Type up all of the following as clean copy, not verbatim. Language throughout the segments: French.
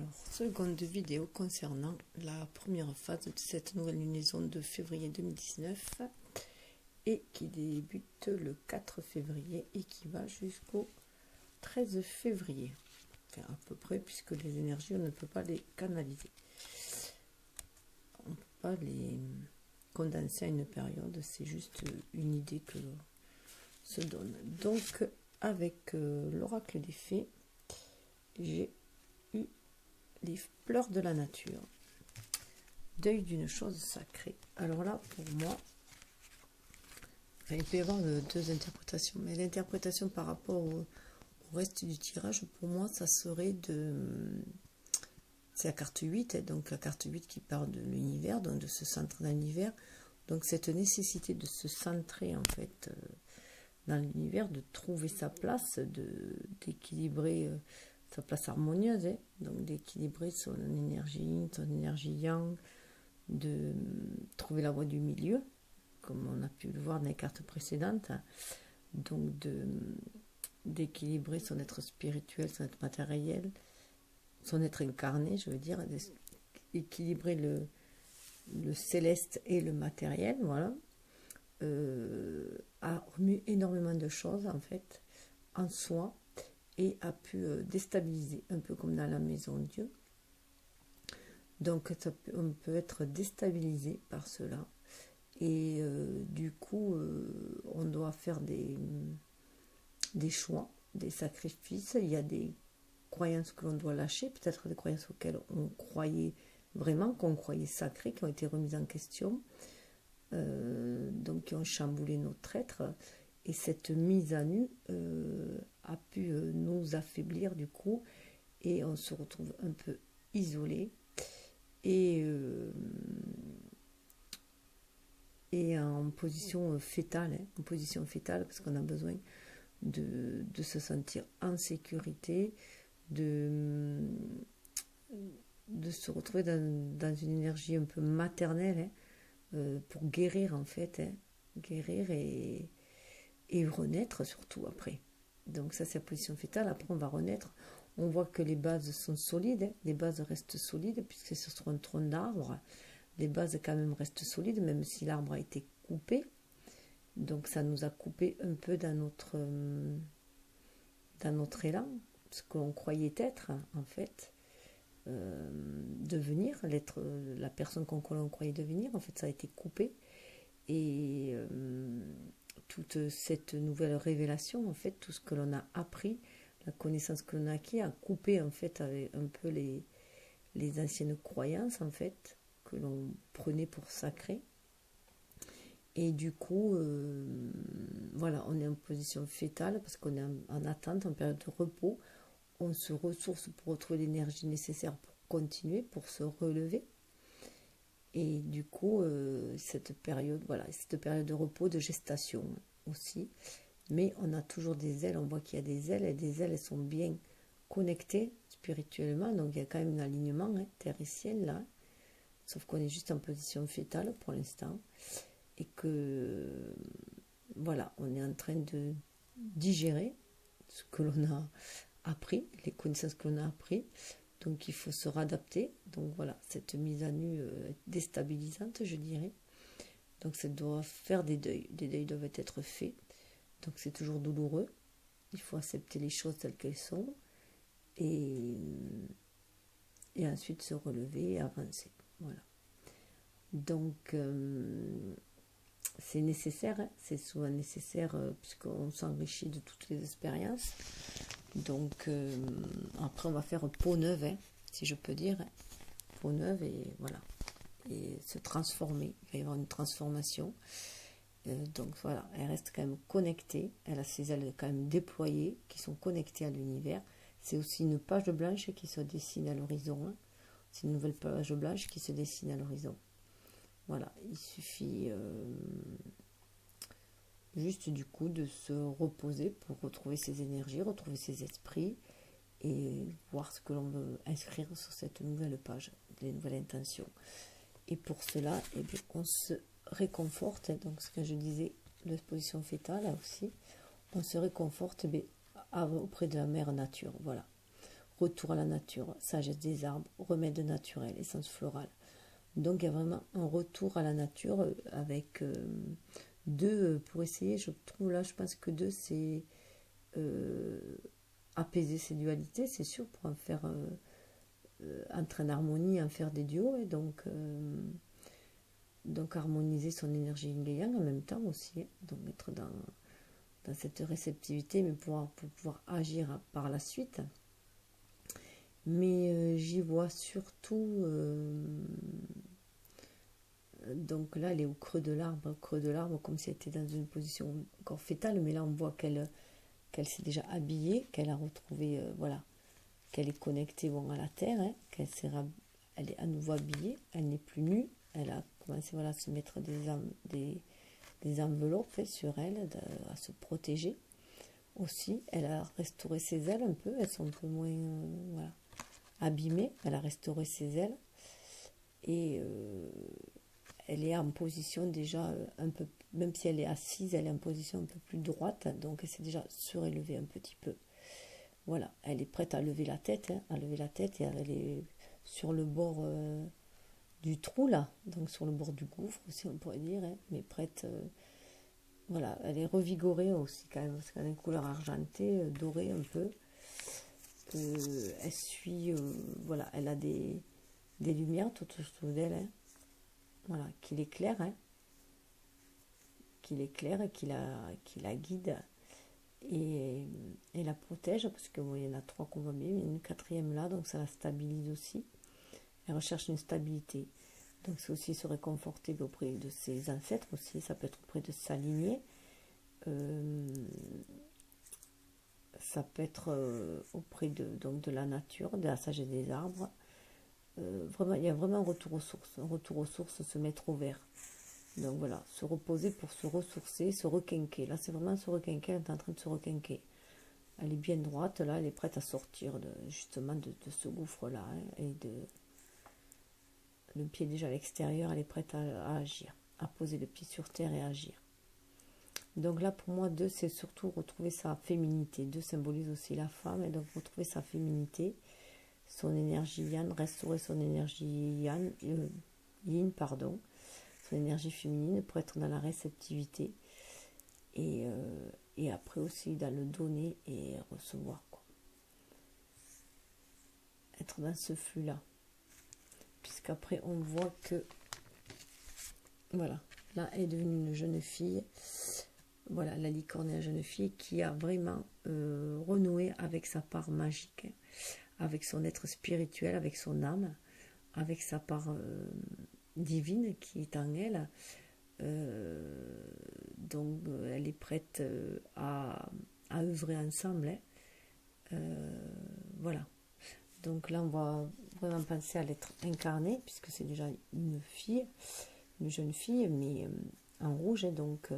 Alors, seconde vidéo concernant la première phase de cette nouvelle lunaison de février 2019 et qui débute le 4 février et qui va jusqu'au 13 février. Enfin, à peu près, puisque les énergies, on ne peut pas les canaliser. On ne peut pas les condenser à une période, c'est juste une idée que l'on se donne. Donc, avec l'oracle des fées, j'ai eu les fleurs de la nature, deuil d'une chose sacrée. Alors là, pour moi, il peut y avoir deux interprétations, mais l'interprétation par rapport au reste du tirage, pour moi, ça serait c'est la carte 8, donc la carte 8 qui parle de l'univers, donc de se centrer dans l'univers. Donc cette nécessité de se centrer en fait dans l'univers, de trouver sa place, d'équilibrer sa place harmonieuse, donc d'équilibrer son énergie yang, de trouver la voie du milieu, comme on a pu le voir dans les cartes précédentes, donc d'équilibrer son être spirituel, son être matériel, son être incarné, je veux dire, d'équilibrer le céleste et le matériel, voilà, a remis énormément de choses en fait en soi et a pu déstabiliser, un peu comme dans la maison de Dieu. Donc on peut être déstabilisé par cela et du coup on doit faire des choix, des sacrifices. Il y a des croyances que l'on doit lâcher, peut-être des croyances auxquelles on croyait vraiment, qu'on croyait sacrées, qui ont été remises en question, donc qui ont chamboulé notre être. Et cette mise à nu a pu nous affaiblir du coup, et on se retrouve un peu isolé et en position fétale, en position fétale, parce qu'on a besoin de se sentir en sécurité, de se retrouver dans une énergie un peu maternelle, pour guérir en fait, guérir et renaître surtout après. Donc ça c'est la position fétale. Après on va renaître, on voit que les bases sont solides, les bases restent solides puisque c'est sur un tronc d'arbre, les bases quand même restent solides même si l'arbre a été coupé. Donc ça nous a coupé un peu dans notre élan, ce qu'on croyait être en fait, devenir, la personne qu'on croyait devenir, en fait ça a été coupé. Et toute cette nouvelle révélation, en fait, tout ce que l'on a appris, la connaissance que l'on a acquis, a coupé en fait avec un peu les anciennes croyances en fait que l'on prenait pour sacrées. Et du coup, voilà, on est en position fétale parce qu'on est en attente, en période de repos. On se ressource pour retrouver l'énergie nécessaire pour continuer, pour se relever. Et du coup, cette période de repos, de gestation aussi. Mais on a toujours des ailes, on voit qu'il y a des ailes, et des ailes, elles sont bien connectées spirituellement. Donc il y a quand même un alignement, terre et ciel là. Sauf qu'on est juste en position fétale pour l'instant. Et que, voilà, on est en train de digérer ce que l'on a appris, les connaissances que l'on a appris. Donc il faut se réadapter. Donc voilà, cette mise à nu déstabilisante, je dirais. Donc ça doit faire des deuils. Des deuils doivent être faits. Donc c'est toujours douloureux. Il faut accepter les choses telles qu'elles sont. Et ensuite se relever et avancer. Voilà. Donc c'est nécessaire, c'est souvent nécessaire puisqu'on s'enrichit de toutes les expériences. Donc après on va faire peau neuve, si je peux dire, peau neuve, et voilà, et se transformer. Il va y avoir une transformation. Donc voilà, elle reste quand même connectée, elle a ses ailes quand même déployées qui sont connectées à l'univers. C'est aussi une page blanche qui se dessine à l'horizon, c'est une nouvelle page blanche qui se dessine à l'horizon. Voilà, il suffit juste du coup de se reposer pour retrouver ses énergies, retrouver ses esprits et voir ce que l'on veut inscrire sur cette nouvelle page, les nouvelles intentions. Et pour cela, eh bien, on se réconforte, donc ce que je disais, la position fétale là aussi, on se réconforte auprès de la mère nature, voilà, retour à la nature, sagesse des arbres, remède naturel, essence florale. Donc il y a vraiment un retour à la nature avec 2 pour essayer, je trouve là, je pense que 2 c'est apaiser ces dualités, c'est sûr, pour en faire entrer en harmonie, en faire des duos, et donc harmoniser son énergie yin et yang en même temps aussi, hein. Donc être dans cette réceptivité, mais pour pouvoir agir par la suite. Mais j'y vois surtout, donc là elle est au creux de l'arbre, comme si elle était dans une position encore fétale, mais là on voit qu'elle s'est déjà habillée, qu'elle a retrouvé, voilà, qu'elle est connectée bon, à la terre, hein, elle est à nouveau habillée, elle n'est plus nue, elle a commencé voilà, à se mettre des enveloppes sur elle, à se protéger aussi. Elle a restauré ses ailes un peu, elles sont un peu moins voilà, abîmées, elle a restauré ses ailes et elle est en position déjà un peu, même si elle est assise, elle est en position un peu plus droite, donc elle s'est déjà surélevée un petit peu. Voilà, elle est prête à lever la tête, hein, et elle est sur le bord du trou là, donc sur le bord du gouffre aussi on pourrait dire, hein, mais prête, voilà, elle est revigorée aussi quand même, parce qu'elle a une couleur argentée, dorée un peu. Elle suit, voilà, elle a des lumières tout autour d'elle, hein, voilà, qui l'éclairent, hein, et qui la guide et la protège, parce que bon, il y en a 3 qu'on voit bien, il y a une 4e là, donc ça la stabilise aussi. Elle recherche une stabilité. Donc c'est aussi se réconforter auprès de ses ancêtres aussi, ça peut être auprès de sa lignée. Ça peut être auprès donc de la nature, de la sagesse des arbres. Vraiment, il y a vraiment un retour aux sources, se mettre au vert. Donc voilà, se reposer pour se ressourcer, se requinquer. Là, c'est vraiment se requinquer, elle est en train de se requinquer. Elle est bien droite, là, elle est prête à sortir justement de ce gouffre-là. Hein, et le pied déjà à l'extérieur, elle est prête à agir, à poser le pied sur terre et à agir. Donc là, pour moi, 2, c'est surtout retrouver sa féminité. 2 symbolise aussi la femme, et donc retrouver sa féminité, son énergie yang, restaurer son énergie yin, son énergie féminine pour être dans la réceptivité et après aussi dans le donner et recevoir, quoi. Être dans ce flux-là. Puisqu'après, on voit que, voilà, là, elle est devenue une jeune fille. Voilà, la licorne est la jeune fille qui a vraiment renoué avec sa part magique, avec son être spirituel, avec son âme, avec sa part divine qui est en elle. Donc, elle est prête à œuvrer ensemble. Hein. Voilà. Donc là, on va vraiment penser à l'être incarné, puisque c'est déjà une fille, une jeune fille, mais en rouge, hein, donc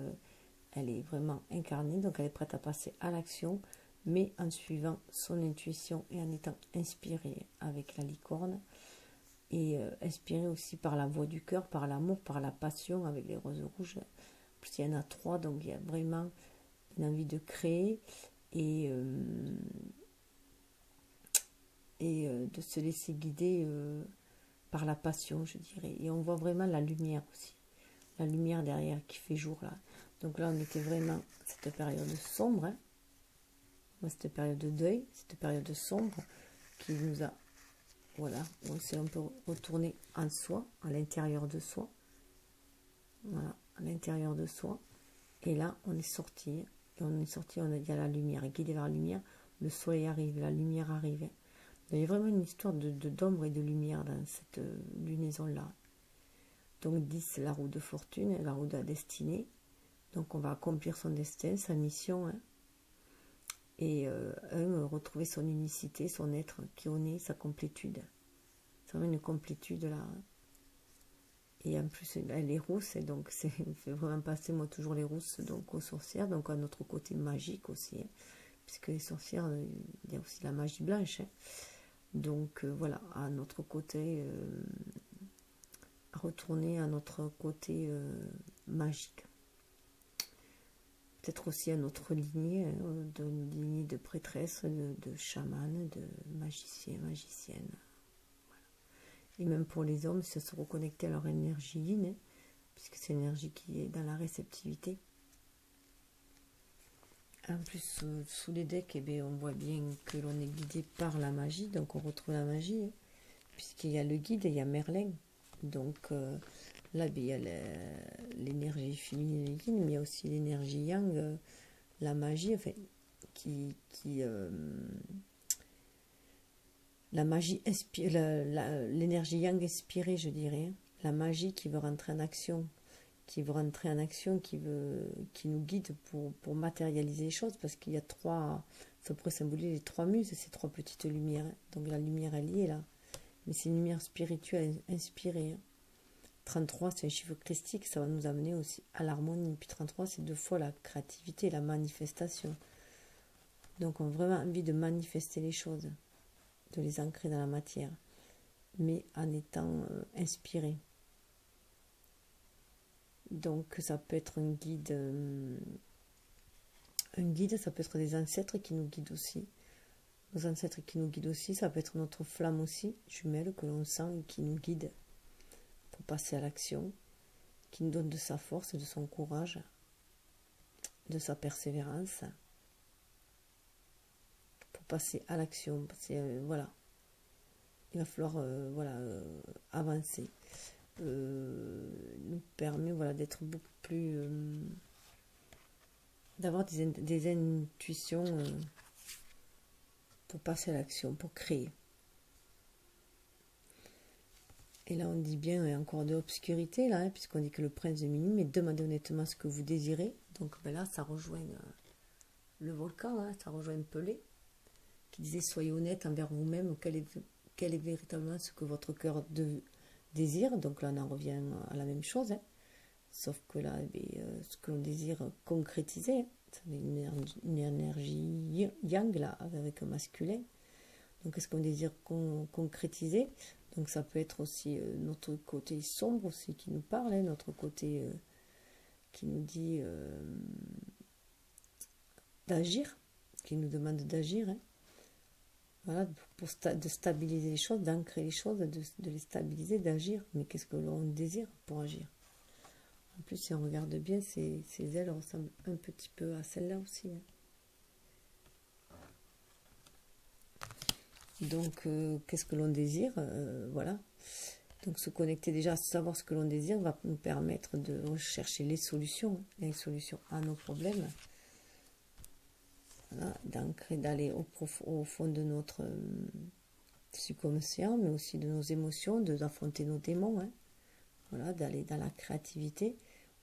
elle est vraiment incarnée, donc elle est prête à passer à l'action, mais en suivant son intuition et en étant inspirée avec la licorne, et inspirée aussi par la voix du cœur, par l'amour, par la passion avec les roses rouges. En plus, il y en a 3, donc il y a vraiment une envie de créer et de se laisser guider par la passion, je dirais. Et on voit vraiment la lumière aussi, la lumière derrière qui fait jour là. Donc là, on était vraiment cette période sombre, hein, cette période de deuil, cette période sombre qui nous a, voilà, on s'est un peu retourné en soi, à l'intérieur de soi, voilà, à l'intérieur de soi. Et là, on est sorti, on a dit à la lumière, guidé vers la lumière, le soleil arrive, la lumière arrive. Il y a vraiment une histoire d'ombre et de lumière dans cette lunaison-là. Donc 10, la roue de fortune, la roue de la destinée. Donc on va accomplir son destin, sa mission. Hein. Et retrouver son unicité, son être qui en est, sa complétude. C'est vraiment une complétude là. Et en plus, elle est rousse, et donc ça fait vraiment passer moi toujours les rousses donc, aux sorcières, donc à notre côté magique aussi. Hein. Puisque les sorcières, il y a aussi la magie blanche. Hein. Donc voilà, à notre côté, retourner à notre côté magique. peut-être aussi à notre lignée, hein, d'une lignée de prêtresses, de chamanes, de magiciens, magiciennes. Et même pour les hommes, c'est se reconnecter à leur énergie yin, hein, puisque c'est l'énergie qui est dans la réceptivité. En plus, sous les decks, eh bien, on voit bien que l'on est guidé par la magie, donc on retrouve la magie, hein, puisqu'il y a le guide et il y a Merlin. Donc là, il y a l'énergie féminine et yin, mais il y a aussi l'énergie yang, la magie, enfin, la magie l'énergie yang inspirée, je dirais, hein, la magie qui veut rentrer en action, qui nous guide pour matérialiser les choses, parce qu'il y a ça pourrait symboliser les trois muses, ces trois petites lumières, hein. Donc la lumière, elle y est là, mais c'est une lumière spirituelle inspirée, hein. 33, c'est un chiffre christique, ça va nous amener aussi à l'harmonie. Puis 33, c'est 2 fois la créativité, la manifestation. Donc on a vraiment envie de manifester les choses, de les ancrer dans la matière, mais en étant inspiré. Donc ça peut être un guide, ça peut être des ancêtres qui nous guident aussi. Nos ancêtres qui nous guident aussi, ça peut être notre flamme aussi, jumelle, que l'on sent et qui nous guide pour passer à l'action, qui nous donne de sa force et de son courage, de sa persévérance, pour passer à l'action. Voilà, il va falloir avancer. Nous permet d'être beaucoup plus... d'avoir des intuitions pour passer à l'action, pour créer. Et là, on dit bien, il y a encore de l'obscurité, là, hein, puisqu'on dit que le prince de minuit, mais demandez honnêtement ce que vous désirez. Donc là, ça rejoint le volcan, hein, ça rejoint Pelé, qui disait, soyez honnête envers vous-même, quel est véritablement ce que votre cœur désire. Donc là, on en revient à la même chose, hein. Sauf que là, ce que l'on désire concrétiser, hein, c'est une énergie yang, là, avec un masculin. Donc, est-ce qu'on désire concrétiser? Donc, ça peut être aussi notre côté sombre aussi qui nous parle, hein, notre côté qui nous dit d'agir, qui nous demande d'agir, hein. Voilà, de stabiliser les choses, d'ancrer les choses, de les stabiliser, d'agir. Mais qu'est-ce que l'on désire pour agir? En plus, si on regarde bien, ces ailes ressemblent un petit peu à celle-là aussi, hein. Donc, qu'est-ce que l'on désire? Voilà. Donc, se connecter déjà, savoir ce que l'on désire, va nous permettre de rechercher les solutions à nos problèmes. Voilà, d'aller au fond de notre subconscient, mais aussi de nos émotions, d'affronter nos démons, hein. Voilà, d'aller dans la créativité.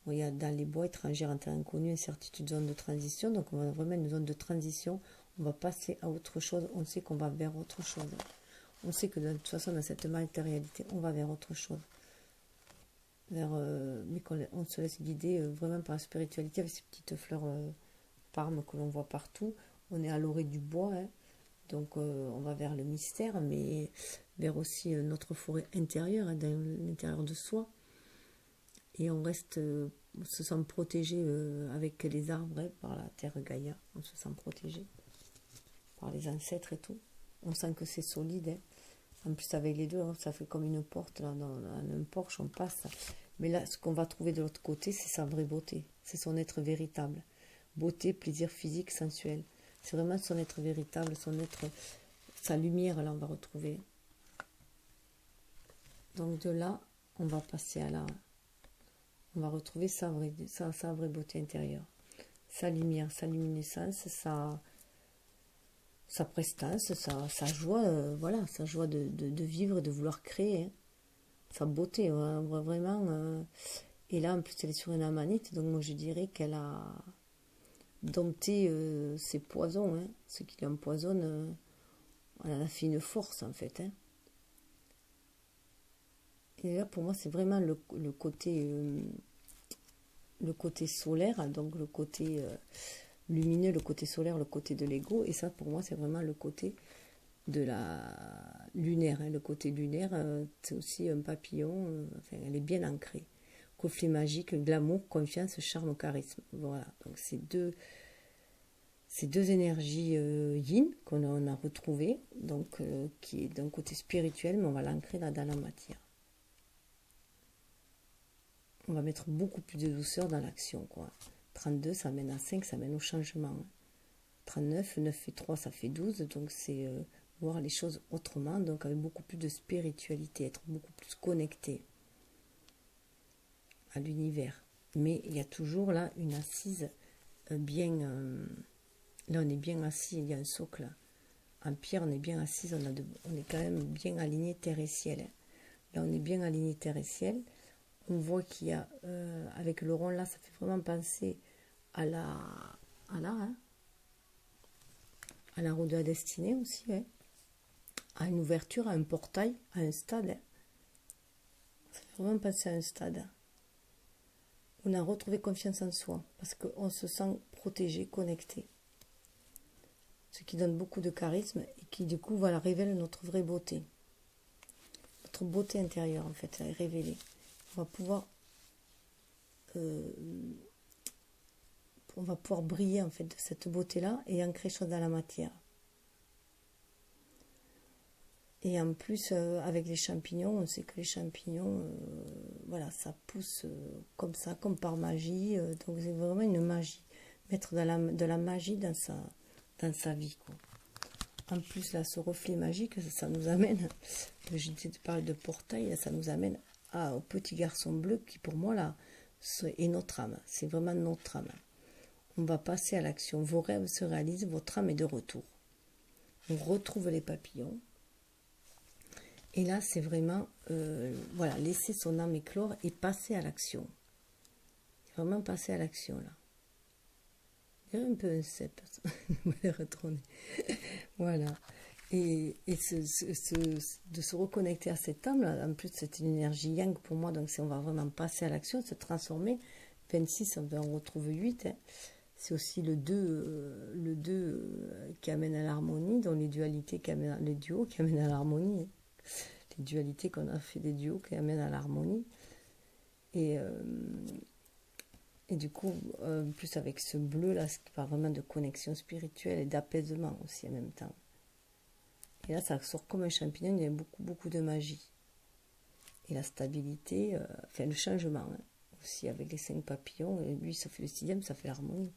Il y a dans les bois étrangères, en terre inconnue, incertitude, zone de transition. Donc, on va vraiment une zone de transition. On va passer à autre chose. On sait qu'on va vers autre chose. On sait que de toute façon, dans cette matérialité, on va vers autre chose. Mais on se laisse guider vraiment par la spiritualité avec ces petites fleurs parmes que l'on voit partout. On est à l'orée du bois, hein. Donc on va vers le mystère, mais vers aussi notre forêt intérieure, hein, dans l'intérieur de soi. Et on se sent protégé avec les arbres, hein, par la terre Gaïa. On se sent protégé par les ancêtres et tout. On sent que c'est solide, hein. En plus, avec les deux, hein, ça fait comme une porte là, dans un porche, on passe. Mais là, ce qu'on va trouver de l'autre côté, c'est sa vraie beauté. C'est son être véritable. Beauté, plaisir physique, sensuel. C'est vraiment son être véritable, sa lumière, là, on va retrouver. Donc de là, on va passer on va retrouver sa vraie beauté intérieure. Sa lumière, sa luminescence, sa prestance, sa joie, sa joie de vivre, de vouloir créer, hein. Sa beauté, hein, vraiment. Et là, en plus, elle est sur une amanite, donc moi je dirais qu'elle a dompté ses poisons, hein. Ce qui l'empoisonne, elle en a fait une force, en fait, hein. Et là, pour moi, c'est vraiment le côté solaire, donc le côté lumineux, le côté solaire, le côté de l'ego. Et ça, pour moi, c'est vraiment le côté de la lunaire, hein. Le côté lunaire, c'est aussi un papillon, enfin, elle est bien ancrée. reflet magique, glamour, confiance, charme, charisme. Voilà, donc ces deux énergies yin qu'on a retrouvées, donc qui est d'un côté spirituel, mais on va l'ancrer là dans la matière. On va mettre beaucoup plus de douceur dans l'action, quoi. 32, ça mène à 5, ça mène au changement. 39, 9 et 3, ça fait 12, donc c'est voir les choses autrement, donc avec beaucoup plus de spiritualité, être beaucoup plus connecté à l'univers. Mais il y a toujours là une assise bien... là, on est bien assis, il y a un socle. En pierre, on est bien assis, on est quand même bien aligné terre et ciel. Là, on est bien aligné terre et ciel. On voit qu'il y a, avec le rond là, ça fait vraiment penser à la roue de la destinée aussi, hein. À une ouverture, à un portail, à un stade. Hein. Ça fait vraiment penser à un stade. On a retrouvé confiance en soi, parce qu'on se sent protégé, connecté. Ce qui donne beaucoup de charisme et qui du coup voilà, révèle notre vraie beauté. Notre beauté intérieure en fait, elle est révélée. On va pouvoir briller en fait de cette beauté-là et ancrer chose dans la matière. Et en plus, avec les champignons, on sait que les champignons, voilà, ça pousse comme ça, comme par magie. Donc c'est vraiment une magie. Mettre de la magie dans sa vie, quoi. En plus, là, ce reflet magique, ça nous amène, j'ai parlé de portail, là, ça nous amène au petit garçon bleu qui, pour moi, là, est notre âme. C'est vraiment notre âme. On va passer à l'action. Vos rêves se réalisent, votre âme est de retour. On retrouve les papillons. Et là, c'est vraiment, voilà, laisser son âme éclore et passer à l'action. Vraiment passer à l'action, là. Il y a un peu un cep, retourner. Voilà. Et de se reconnecter à cette âme, là, en plus, c'est une énergie yang pour moi, donc on va vraiment passer à l'action, se transformer. 26, on retrouve 8, hein. C'est aussi le 2 qui amène à l'harmonie, dans les dualités les duos qui amènent à l'harmonie. Hein. Les dualités qu'on a fait des duos qui amènent à l'harmonie. Et du coup, plus avec ce bleu là, ce qui parle vraiment de connexion spirituelle et d'apaisement aussi en même temps. Et là, ça sort comme un champignon, il y a beaucoup de magie. Et la stabilité, enfin le changement, hein, aussi avec les 5 papillons, et lui ça fait le 6e, ça fait l'harmonie.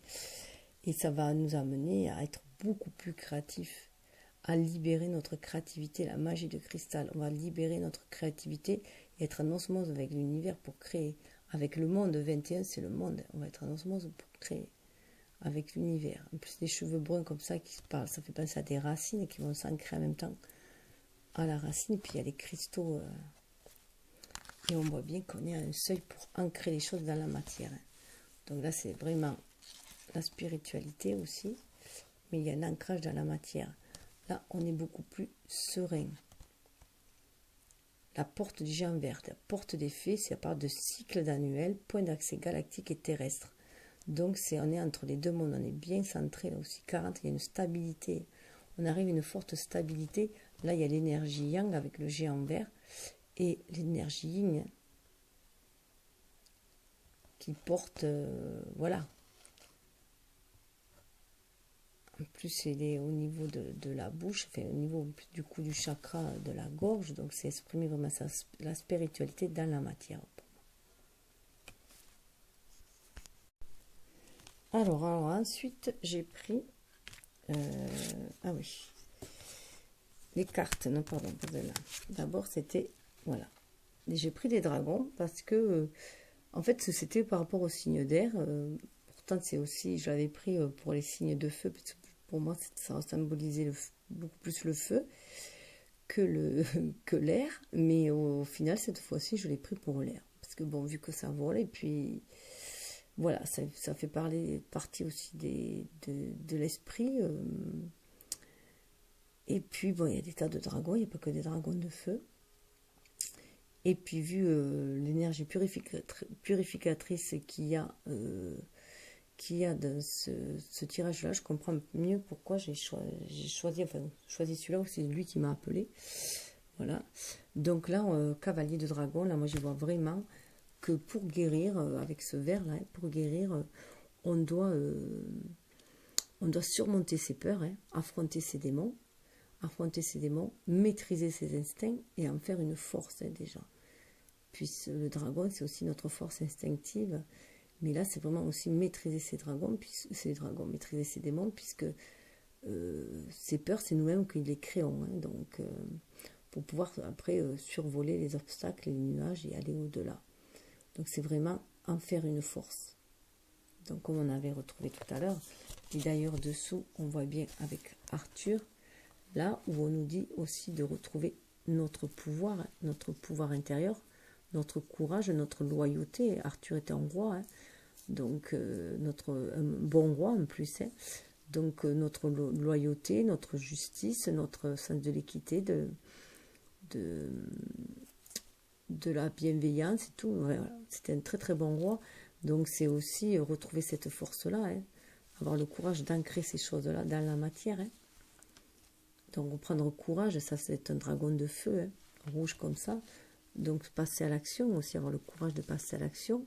Et ça va nous amener à être beaucoup plus créatifs, à libérer notre créativité, la magie de cristal. On va libérer notre créativité et être en osmose avec l'univers pour créer. Avec le monde, 21, c'est le monde. On va être en osmose pour créer avec l'univers. En plus, des cheveux bruns comme ça qui se parlent, ça fait penser à des racines qui vont s'ancrer en même temps à la racine. Puis il y a les cristaux. Et on voit bien qu'on est à un seuil pour ancrer les choses dans la matière. Donc là, c'est vraiment la spiritualité aussi. Mais il y a un ancrage dans la matière. Là, on est beaucoup plus serein. La porte du géant vert, la porte des fées, c'est à part de cycles d'annuels, point d'accès galactique et terrestre. Donc, on est entre les deux mondes, on est bien centré là aussi. 40, il y a une stabilité. On arrive à une forte stabilité. Là, il y a l'énergie yang avec le géant vert et l'énergie yin qui porte, voilà. En plus, il est au niveau de la bouche, enfin, au niveau du coup du chakra de la gorge. Donc, c'est exprimer vraiment la spiritualité dans la matière. Alors ensuite, j'ai pris... ah oui. Les cartes, non, pardon, pas de là. D'abord, c'était... Voilà. J'ai pris des dragons parce que... en fait, c'était par rapport aux signes d'air. Pourtant, c'est aussi... Je l'avais pris pour les signes de feu. Parce que pour moi, ça symbolisait beaucoup plus le feu que l'air. Mais au final, cette fois-ci, je l'ai pris pour l'air. Parce que bon, vu que ça vole, et puis... Voilà, ça fait partie aussi de l'esprit. Et puis, bon, il y a des tas de dragons, il n'y a pas que des dragons de feu. Et puis, vu l'énergie purificatrice qu'il y a dans ce tirage-là, je comprends mieux pourquoi j'ai choisi celui-là, c'est lui qui m'a appelé. Voilà. Donc là, cavalier de dragon, là, moi, je vois vraiment que pour guérir, avec ce verre-là, hein, pour guérir, on doit surmonter ses peurs, hein, affronter ses démons, maîtriser ses instincts et en faire une force, hein, déjà. Puis le dragon, c'est aussi notre force instinctive, mais là, c'est vraiment aussi maîtriser maîtriser ses démons, puisque ces peurs, c'est nous-mêmes qui les créons, hein, donc pour pouvoir après survoler les obstacles, les nuages et aller au-delà. Donc c'est vraiment en faire une force. Donc comme on avait retrouvé tout à l'heure, et d'ailleurs dessous, on voit bien avec Arthur, là où on nous dit aussi de retrouver notre pouvoir intérieur, notre courage, notre loyauté. Arthur était un roi, hein, donc un bon roi en plus, hein. Donc notre loyauté, notre justice, notre sens de l'équité, de la bienveillance et tout. Voilà. C'était un très très bon roi. Donc c'est aussi retrouver cette force-là, hein, avoir le courage d'ancrer ces choses-là dans la matière, hein. Donc prendre courage, ça c'est un dragon de feu, hein, rouge comme ça. Donc passer à l'action, aussi avoir le courage de passer à l'action,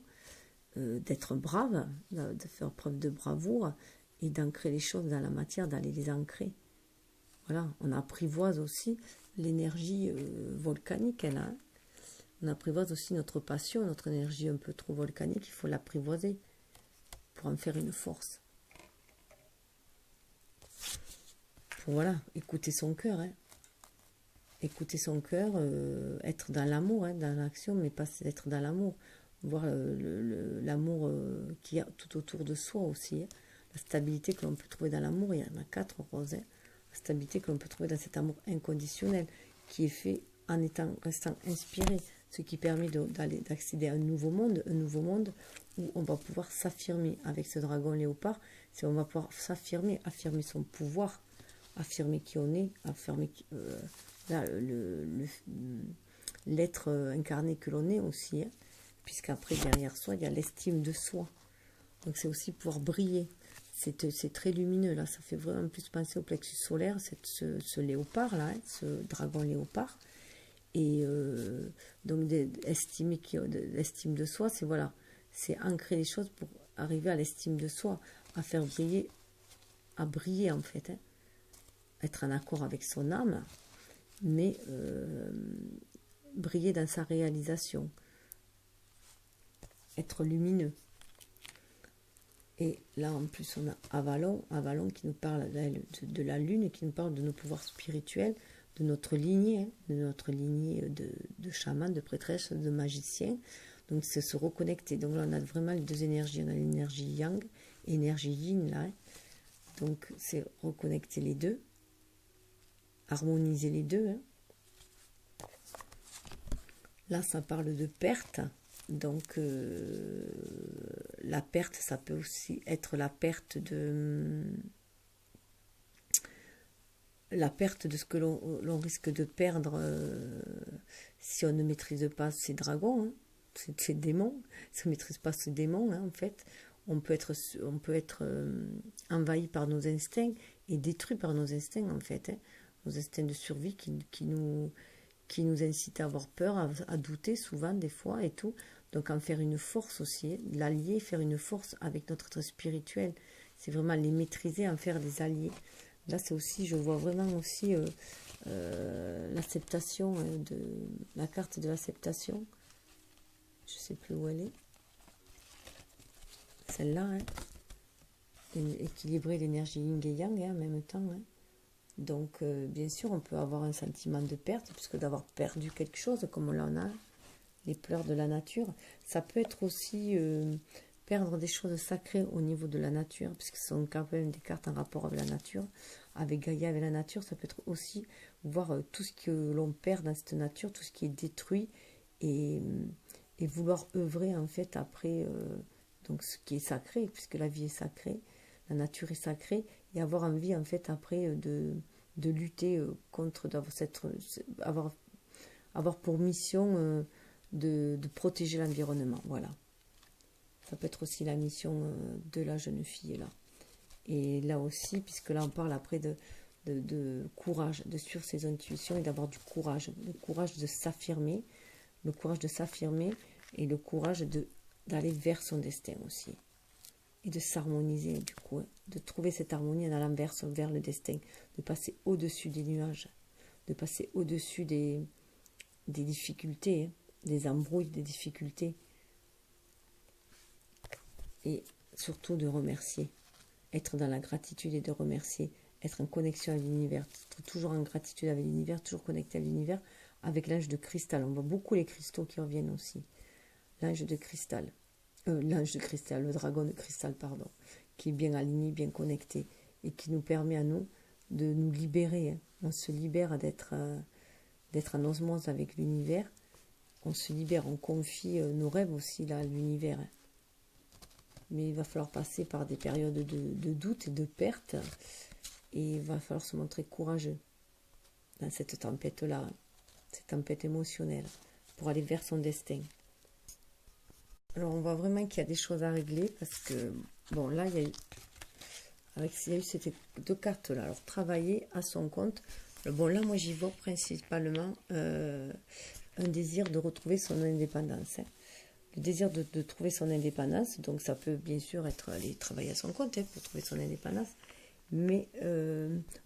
d'être brave, de faire preuve de bravoure et d'ancrer les choses dans la matière, d'aller les ancrer. Voilà, on apprivoise aussi l'énergie volcanique, elle, hein. On apprivoise aussi notre passion, notre énergie un peu trop volcanique, il faut l'apprivoiser pour en faire une force. Pour, voilà, écouter son cœur, hein. Écouter son cœur, être dans l'amour, hein, dans l'action, mais pas être dans l'amour. Voir l'amour qu'il y a tout autour de soi aussi, hein. La stabilité que l'on peut trouver dans l'amour, il y en a 4 roses, hein. La stabilité que l'on peut trouver dans cet amour inconditionnel qui est fait en restant inspiré, ce qui permet d'accéder à un nouveau monde où on va pouvoir s'affirmer avec ce dragon léopard. C'est on va pouvoir s'affirmer, affirmer son pouvoir, affirmer qui on est, affirmer l'être incarné que l'on est aussi, hein, puisqu'après derrière soi il y a l'estime de soi. Donc c'est aussi pouvoir briller. C'est très lumineux là, ça fait vraiment plus penser au plexus solaire, ce léopard là, hein, ce dragon léopard. Et donc l'estime de soi, c'est voilà, c'est ancrer les choses pour arriver à l'estime de soi, à faire briller, à briller en fait, hein. Être en accord avec son âme, mais briller dans sa réalisation, être lumineux. Et là en plus on a Avalon qui nous parle de la lune, qui nous parle de nos pouvoirs spirituels, de notre lignée, de chamans, de prêtresses, de magiciens. Donc c'est se reconnecter. Donc là on a vraiment les deux énergies, on a l'énergie yang, énergie yin là, hein. Donc c'est reconnecter les deux, harmoniser les deux, hein. Là ça parle de perte. Donc la perte, ça peut aussi être la perte de ce que l'on risque de perdre si on ne maîtrise pas ces dragons, hein, ces démons. Si on ne maîtrise pas ces démons, hein, en fait, on peut être envahi par nos instincts et détruit par nos instincts, en fait, hein, nos instincts de survie qui nous incitent à avoir peur, à douter souvent, des fois, et tout. Donc en faire une force aussi, l'allier, faire une force avec notre être spirituel. C'est vraiment les maîtriser, en faire des alliés. Là, c'est aussi, je vois vraiment aussi l'acceptation, de la carte de l'acceptation. Je ne sais plus où elle est. Celle-là, hein. Équilibrer l'énergie yin et yang, hein, en même temps, hein. Donc, bien sûr, on peut avoir un sentiment de perte, puisque d'avoir perdu quelque chose, comme là on a les pleurs de la nature. Ça peut être aussi perdre des choses sacrées au niveau de la nature, puisque ce sont quand même des cartes en rapport avec la nature, avec Gaïa, avec la nature. Ça peut être aussi voir tout ce que l'on perd dans cette nature, tout ce qui est détruit, et vouloir œuvrer en fait après donc ce qui est sacré, puisque la vie est sacrée, la nature est sacrée, et avoir envie en fait après de lutter contre, avoir pour mission de protéger l'environnement. Voilà. Ça peut être aussi la mission de la jeune fille là. Et là aussi, puisque là on parle après de courage, de suivre ses intuitions et d'avoir du courage, le courage de s'affirmer, et le courage d'aller vers son destin aussi. Et de s'harmoniser du coup, hein, de trouver cette harmonie en allant vers le destin, de passer au-dessus des nuages, de passer au-dessus des difficultés, hein, des embrouilles, des difficultés. Et surtout de remercier, être dans la gratitude et de remercier, être en connexion avec l'univers, être toujours en gratitude avec l'univers, toujours connecté à l'univers, avec l'ange de cristal. On voit beaucoup les cristaux qui reviennent aussi. L'ange de cristal, le dragon de cristal, pardon, qui est bien aligné, bien connecté, et qui nous permet à nous de nous libérer. Hein. On se libère d'être en osmose avec l'univers. On se libère, on confie nos rêves aussi là, à l'univers. Hein. Mais il va falloir passer par des périodes de doute et de perte. Et il va falloir se montrer courageux dans cette tempête-là, cette tempête émotionnelle, pour aller vers son destin. Alors on voit vraiment qu'il y a des choses à régler parce que, bon là, il y a eu ces deux cartes-là. Alors travailler à son compte. Bon là, moi j'y vois principalement un désir de retrouver son indépendance. Hein. Le désir de trouver son indépendance, donc ça peut bien sûr être aller travailler à son compte hein, pour trouver son indépendance, mais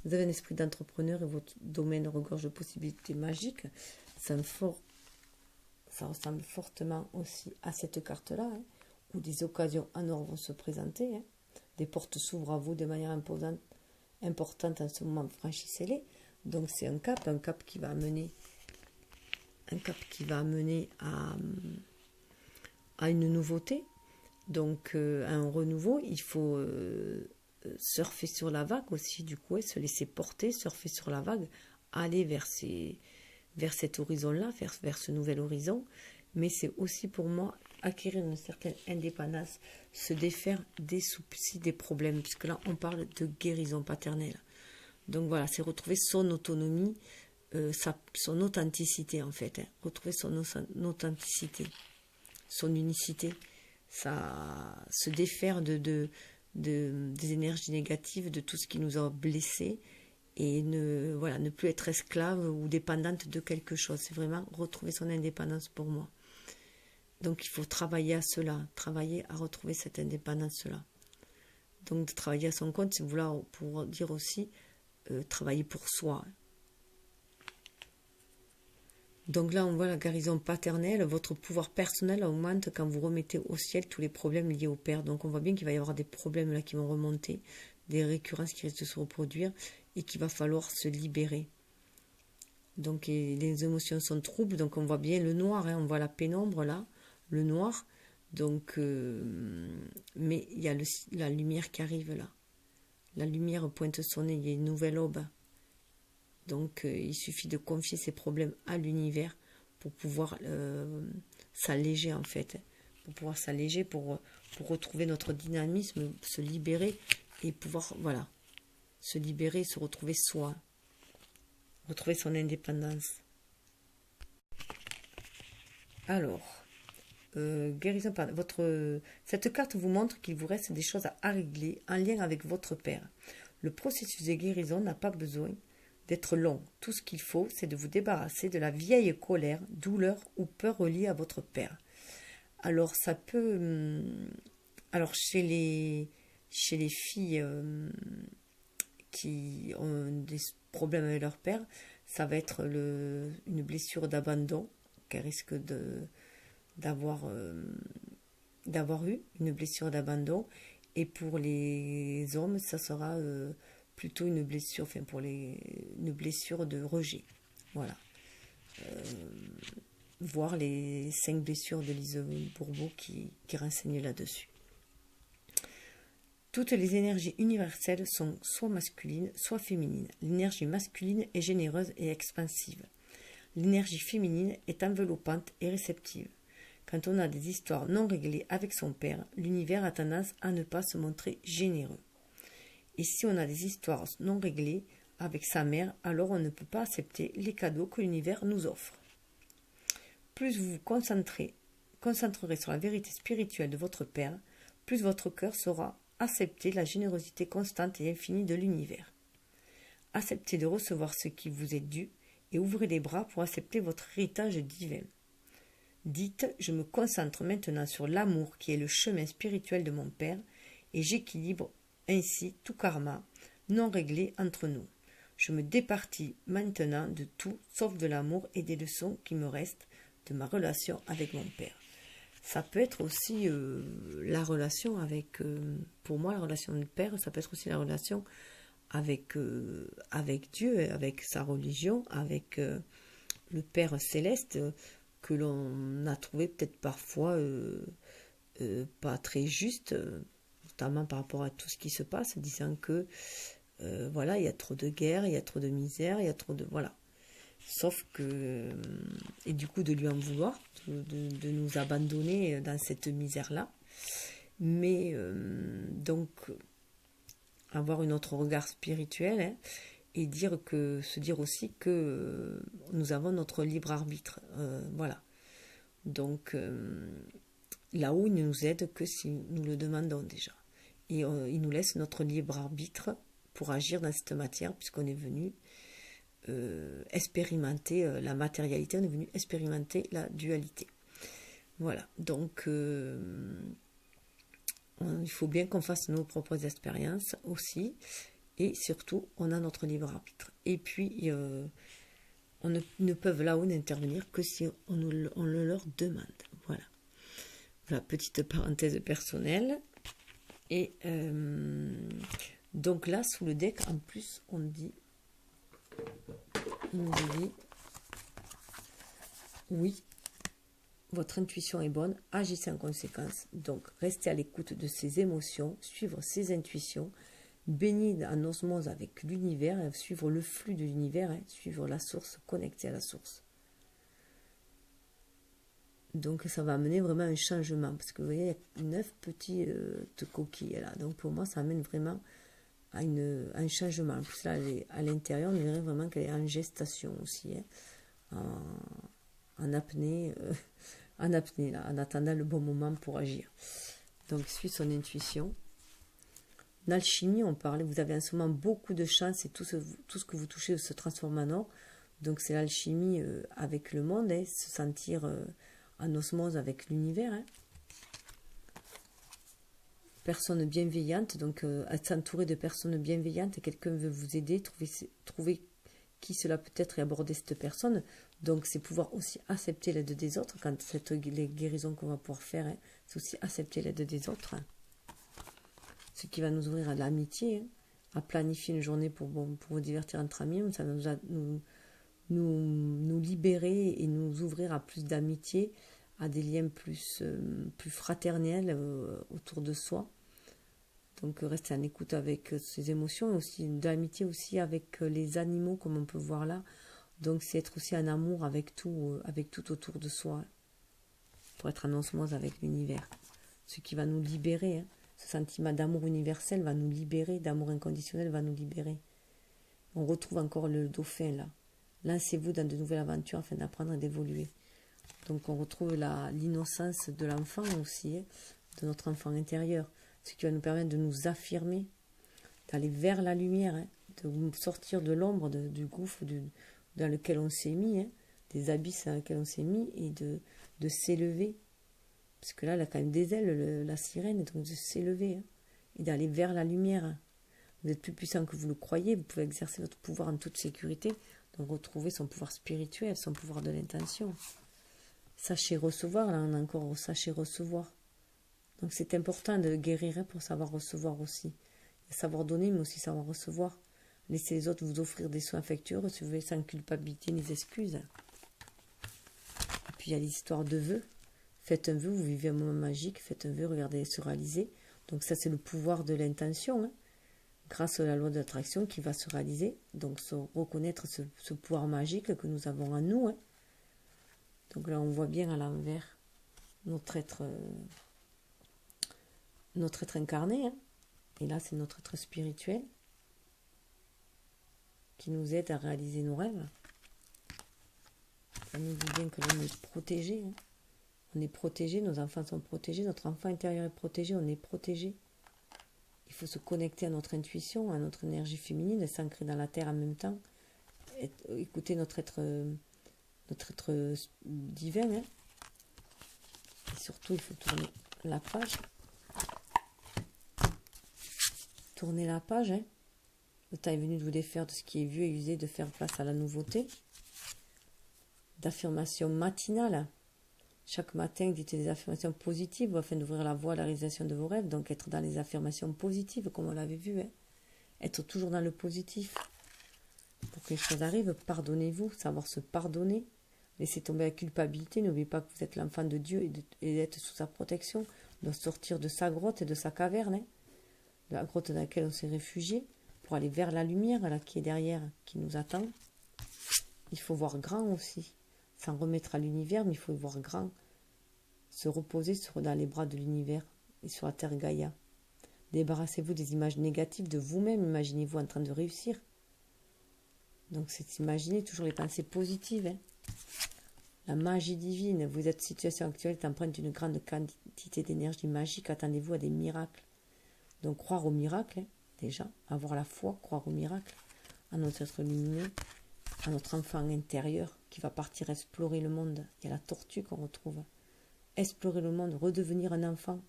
vous avez un esprit d'entrepreneur et votre domaine regorge de possibilités magiques. Ça ressemble fortement aussi à cette carte-là, hein, où des occasions en or vont se présenter, hein. Des portes s'ouvrent à vous de manière importante en ce moment, franchissez-les. Donc c'est un cap qui va amener à une nouveauté, donc à un renouveau. Il faut surfer sur la vague aussi, du coup, et se laisser porter, surfer sur la vague, aller vers cet horizon-là, vers ce nouvel horizon. Mais c'est aussi pour moi acquérir une certaine indépendance, se défaire des soucis, des problèmes, puisque là on parle de guérison paternelle. Donc voilà, c'est retrouver son autonomie, son authenticité en fait, hein. Retrouver son authenticité, son unicité, se défaire des énergies négatives, de tout ce qui nous a blessés, et ne plus être esclave ou dépendante de quelque chose. C'est vraiment retrouver son indépendance pour moi. Donc il faut travailler à cela, travailler à retrouver cette indépendance-là. Donc de travailler à son compte, c'est vouloir pour dire aussi travailler pour soi. Donc là, on voit la guérison paternelle. Votre pouvoir personnel augmente quand vous remettez au ciel tous les problèmes liés au père. Donc on voit bien qu'il va y avoir des problèmes là qui vont remonter, des récurrences qui risquent de se reproduire et qu'il va falloir se libérer. Donc les émotions sont troubles. Donc on voit bien le noir, hein, on voit la pénombre là, le noir. Donc, mais il y a la lumière qui arrive là. La lumière pointe son nez, il y a une nouvelle aube. Donc, il suffit de confier ses problèmes à l'univers pour pouvoir s'alléger en fait. Pour pouvoir s'alléger, pour retrouver notre dynamisme, se libérer et pouvoir, voilà, se libérer, se retrouver soi. Retrouver son indépendance. Alors, guérison par cette carte vous montre qu'il vous reste des choses à régler en lien avec votre père. Le processus de guérison n'a pas besoin d'être long. Tout ce qu'il faut, c'est de vous débarrasser de la vieille colère, douleur ou peur reliée à votre père. Alors, ça peut... alors, chez les filles qui ont des problèmes avec leur père, ça va être une blessure d'abandon qu'elle risque d'avoir eu, une blessure d'abandon. Et pour les hommes, ça sera plutôt une blessure, une blessure de rejet. Voilà. Voir les 5 blessures de Lise Bourbeau qui renseignent là-dessus. Toutes les énergies universelles sont soit masculines, soit féminines. L'énergie masculine est généreuse et expansive. L'énergie féminine est enveloppante et réceptive. Quand on a des histoires non réglées avec son père, l'univers a tendance à ne pas se montrer généreux. Et si on a des histoires non réglées avec sa mère, alors on ne peut pas accepter les cadeaux que l'univers nous offre. Plus vous vous concentrerez sur la vérité spirituelle de votre père, plus votre cœur saura accepter la générosité constante et infinie de l'univers. Acceptez de recevoir ce qui vous est dû et ouvrez les bras pour accepter votre héritage divin. Dites, je me concentre maintenant sur l'amour qui est le chemin spirituel de mon Père et j'équilibre ainsi tout karma non réglé entre nous. Je me départis maintenant de tout sauf de l'amour et des leçons qui me restent de ma relation avec mon Père. Ça peut être aussi la relation avec, pour moi la relation de Père, ça peut être aussi la relation avec Dieu, avec sa religion, avec le Père céleste, que l'on a trouvé peut-être parfois pas très juste, notamment par rapport à tout ce qui se passe, disant que voilà, il y a trop de guerre, il y a trop de misère, il y a trop de... Voilà. Sauf que... Et du coup, de lui en vouloir, de nous abandonner dans cette misère-là. Mais donc, avoir un autre regard spirituel, hein, et se dire aussi que nous avons notre libre arbitre. Voilà. Donc, là-haut, il ne nous aide que si nous le demandons déjà. Et il nous laisse notre libre arbitre pour agir dans cette matière, puisqu'on est venu expérimenter la matérialité, on est venu expérimenter la dualité. Voilà. Donc, il faut bien qu'on fasse nos propres expériences aussi. Et surtout, on a notre libre arbitre. Et puis, on ne peuvent là-haut n'intervenir que si on le leur demande. Voilà. Voilà, petite parenthèse personnelle. Et donc là, sous le deck, en plus, il nous dit, oui, votre intuition est bonne, agissez en conséquence. Donc, restez à l'écoute de ses émotions, suivre ses intuitions, baigner en osmose avec l'univers, suivre le flux de l'univers, hein, suivre la source, connecter à la source. Donc ça va amener vraiment un changement, parce que vous voyez, il y a 9 petites coquilles là. Donc pour moi, ça amène vraiment à un changement. En plus là, à l'intérieur, on dirait vraiment qu'elle est en gestation aussi, hein, en apnée, en apnée là, en attendant le bon moment pour agir. Donc suit son intuition. L'alchimie, on parlait, vous avez en ce moment beaucoup de chance et tout ce que vous touchez se transforme en or. Donc c'est l'alchimie avec le monde, hein, se sentir en osmose avec l'univers. Hein. Personne bienveillante, donc être entouré de personnes bienveillantes, quelqu'un veut vous aider, trouver qui cela peut être et aborder cette personne. Donc c'est pouvoir aussi accepter l'aide des autres, quand les guérisons qu'on va pouvoir faire, hein, c'est aussi accepter l'aide des autres. Hein. Ce qui va nous ouvrir à l'amitié, hein, à planifier une journée pour vous divertir entre amis, ça va nous libérer et nous ouvrir à plus d'amitié, à des liens plus fraternels autour de soi. Donc rester en écoute avec ses émotions, et aussi de l'amitié aussi avec les animaux, comme on peut voir là. Donc c'est être aussi en amour avec tout autour de soi, hein, pour être en osmose avec l'univers. Ce qui va nous libérer, hein. Ce sentiment d'amour universel va nous libérer, d'amour inconditionnel va nous libérer. On retrouve encore le dauphin là. Lancez-vous dans de nouvelles aventures afin d'apprendre et d'évoluer. Donc on retrouve l'innocence de l'enfant aussi, hein, de notre enfant intérieur. Ce qui va nous permettre de nous affirmer, d'aller vers la lumière, hein, de sortir de l'ombre, du gouffre dans lequel on s'est mis, hein, des abysses dans lesquels on s'est mis, et de s'élever. Parce que là, elle a quand même des ailes, la sirène, donc de s'élever, hein, et d'aller vers la lumière. Hein. Vous êtes plus puissant que vous le croyez, vous pouvez exercer votre pouvoir en toute sécurité, donc retrouver son pouvoir spirituel, son pouvoir de l'intention. Sachez recevoir, là on a encore sachez recevoir. Donc c'est important de guérir, hein, pour savoir recevoir aussi. Savoir donner, mais aussi savoir recevoir. Laissez les autres vous offrir des soins affectueux, recevez sans culpabilité ni excuses. Et puis il y a l'histoire de vœux. Faites un vœu, vous vivez un moment magique, faites un vœu, regardez se réaliser. Donc ça c'est le pouvoir de l'intention, hein, grâce à la loi de l'attraction qui va se réaliser. Donc reconnaître ce pouvoir magique que nous avons en nous. Hein. Donc là on voit bien à l'envers notre être incarné. Hein. Et là c'est notre être spirituel qui nous aide à réaliser nos rêves. Ça nous dit bien que l'on est protégé. Hein. On est protégé, nos enfants sont protégés, notre enfant intérieur est protégé, on est protégé. Il faut se connecter à notre intuition, à notre énergie féminine, et s'ancrer dans la terre en même temps. Écouter notre être divin, hein, surtout, il faut tourner la page. Tourner la page, hein. Le temps est venu de vous défaire de ce qui est vieux et usé, de faire place à la nouveauté. D'affirmation matinale. Chaque matin, dites des affirmations positives afin d'ouvrir la voie à la réalisation de vos rêves. Donc, être dans les affirmations positives, comme on l'avait vu. Hein. Être toujours dans le positif. Pour que les choses arrivent, pardonnez-vous, savoir se pardonner. Laissez tomber la culpabilité. N'oubliez pas que vous êtes l'enfant de Dieu et d'être sous sa protection. De sortir de sa grotte et de sa caverne. Hein. De la grotte dans laquelle on s'est réfugié. Pour aller vers la lumière, là, qui est derrière, qui nous attend. Il faut voir grand aussi. S'en remettre à l'univers, mais il faut voir grand. Se reposer dans les bras de l'univers et sur la terre Gaïa. Débarrassez-vous des images négatives de vous-même. Imaginez-vous en train de réussir. Donc, c'est imaginer toujours les pensées positives. Hein. La magie divine. Votre situation actuelle est empreinte d'une grande quantité d'énergie magique. Attendez-vous à des miracles. Donc, croire aux miracles, hein, déjà. Avoir la foi, croire aux miracles. À notre être lumineux. À notre enfant intérieur qui va partir explorer le monde. Il y a la tortue qu'on retrouve. Explorer le monde, redevenir un enfant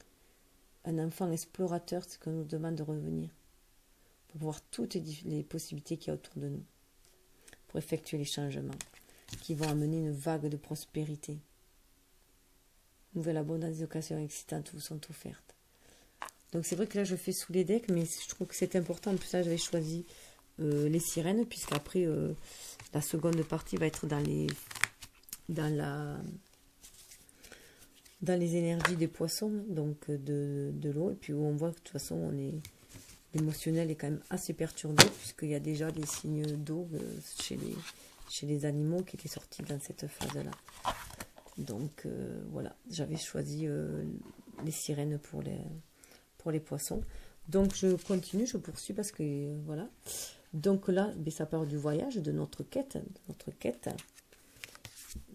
explorateur, c'est ce qu'on nous demande de revenir. Pour voir toutes les possibilités qu'il y a autour de nous. Pour effectuer les changements qui vont amener une vague de prospérité. Nouvelle abondance, des occasions excitantes vous sont offertes. Donc c'est vrai que là je fais sous les decks, mais je trouve que c'est important. En plus là j'avais choisi les sirènes, puisqu'après la seconde partie va être dans les énergies des poissons, donc de l'eau, et puis où on voit que de toute façon l'émotionnel est quand même assez perturbé, puisqu'il y a déjà des signes d'eau chez les animaux qui étaient sortis dans cette phase-là. Donc voilà, j'avais choisi les sirènes pour les poissons. Donc je continue, je poursuis parce que voilà. Donc là, ça part du voyage, de notre quête.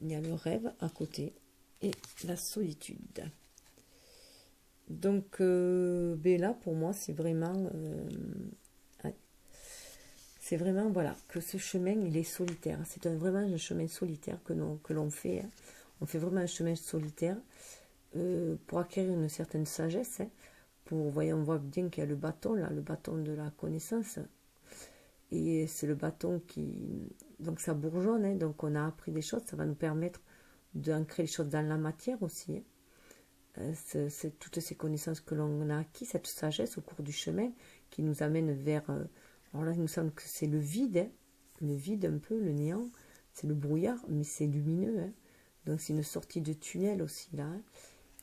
Il y a le rêve à côté et la solitude. Donc là, pour moi, c'est vraiment voilà, que ce chemin, il est solitaire. C'est vraiment un chemin solitaire que l'on fait. Hein. On fait vraiment un chemin solitaire pour acquérir une certaine sagesse. Hein. On voit bien qu'il y a le bâton, là, le bâton de la connaissance. Et c'est le bâton donc ça bourgeonne, hein, donc on a appris des choses, ça va nous permettre d'ancrer les choses dans la matière aussi. Hein. C'est toutes ces connaissances que l'on a acquis, cette sagesse au cours du chemin, qui nous amène vers... alors là, il nous semble que c'est le vide, hein, le vide un peu, le néant, c'est le brouillard, mais c'est lumineux. Hein. Donc c'est une sortie de tunnel aussi, là. Hein.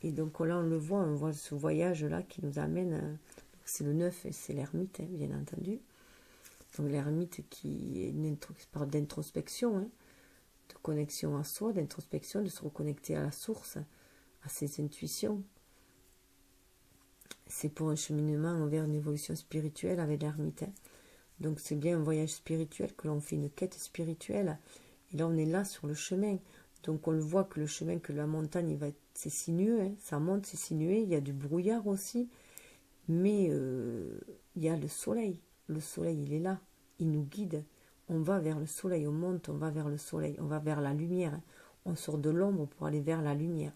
Et donc là, on voit ce voyage-là qui nous amène... c'est le 9 et c'est l'ermite, hein, bien entendu. Donc l'ermite qui parle d'introspection, hein, de connexion à soi, d'introspection, de se reconnecter à la source, à ses intuitions. C'est pour un cheminement vers une évolution spirituelle avec l'ermite. Hein. Donc c'est bien un voyage spirituel que l'on fait, une quête spirituelle. Et là on est là sur le chemin. Donc on le voit que le chemin, que la montagne, c'est sinueux, hein, ça monte, c'est sinueux, il y a du brouillard aussi. Mais il y a le soleil. Le soleil, il est là. Il nous guide. On va vers le soleil. On monte, on va vers le soleil. On va vers la lumière. On sort de l'ombre pour aller vers la lumière.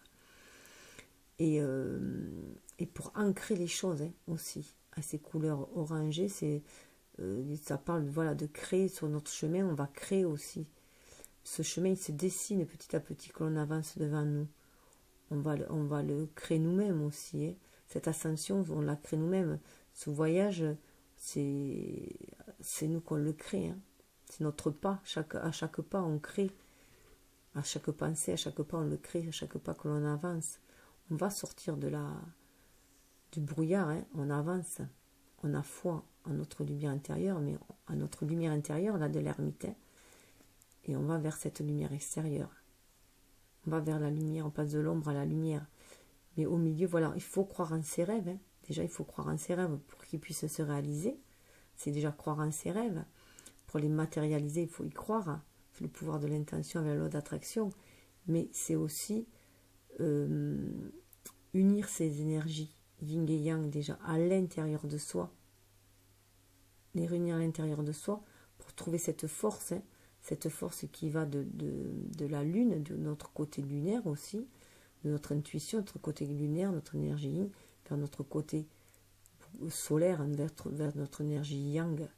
Et pour ancrer les choses hein, aussi. À ces couleurs orangées, ça parle voilà, de créer sur notre chemin. On va créer aussi. Ce chemin, il se dessine petit à petit que l'on avance devant nous. On va le créer nous-mêmes aussi. Hein. Cette ascension, on la crée nous-mêmes. Ce voyage, c'est nous qu'on le crée. Hein. C'est notre pas. À chaque pas, on crée. À chaque pensée, à chaque pas, on le crée. À chaque pas que l'on avance. On va sortir du brouillard. Hein. On avance. On a foi en notre lumière intérieure, mais à notre lumière intérieure, là, de l'ermite. Hein. Et on va vers cette lumière extérieure. On va vers la lumière, on passe de l'ombre à la lumière. Mais au milieu, voilà, il faut croire en ses rêves. Hein. Déjà, il faut croire en ses rêves pour qu'ils puissent se réaliser. C'est déjà croire en ses rêves. Pour les matérialiser, il faut y croire. C'est le pouvoir de l'intention avec la loi d'attraction. Mais c'est aussi unir ces énergies, yin et yang, déjà à l'intérieur de soi. Les réunir à l'intérieur de soi pour trouver cette force. Hein. Cette force qui va de la lune, de notre côté lunaire aussi, de notre intuition, notre côté lunaire, notre énergie yin, vers notre côté solaire, vers notre énergie yang.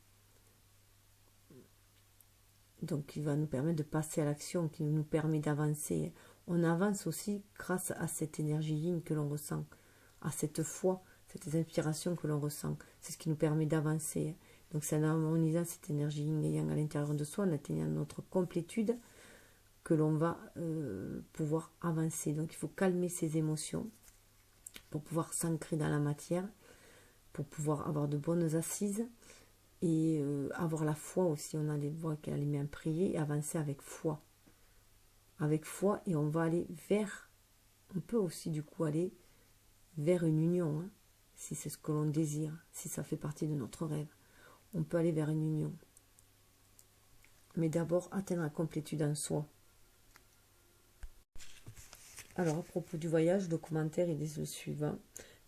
Donc qui va nous permettre de passer à l'action, qui nous permet d'avancer. On avance aussi grâce à cette énergie yin que l'on ressent, à cette foi, cette inspiration que l'on ressent. C'est ce qui nous permet d'avancer. Donc c'est en harmonisant cette énergie yin et yang à l'intérieur de soi, en atteignant notre complétude, que l'on va pouvoir avancer. Donc il faut calmer ses émotions pour pouvoir s'ancrer dans la matière, pour pouvoir avoir de bonnes assises et avoir la foi aussi. On a les voix qu'elle a les mains prier et avancer avec foi. Avec foi, et on va aller vers, on peut aussi du coup aller vers une union, hein, si c'est ce que l'on désire, si ça fait partie de notre rêve. On peut aller vers une union. Mais d'abord, atteindre la complétude en soi. Alors, à propos du voyage, le commentaire est le suivant.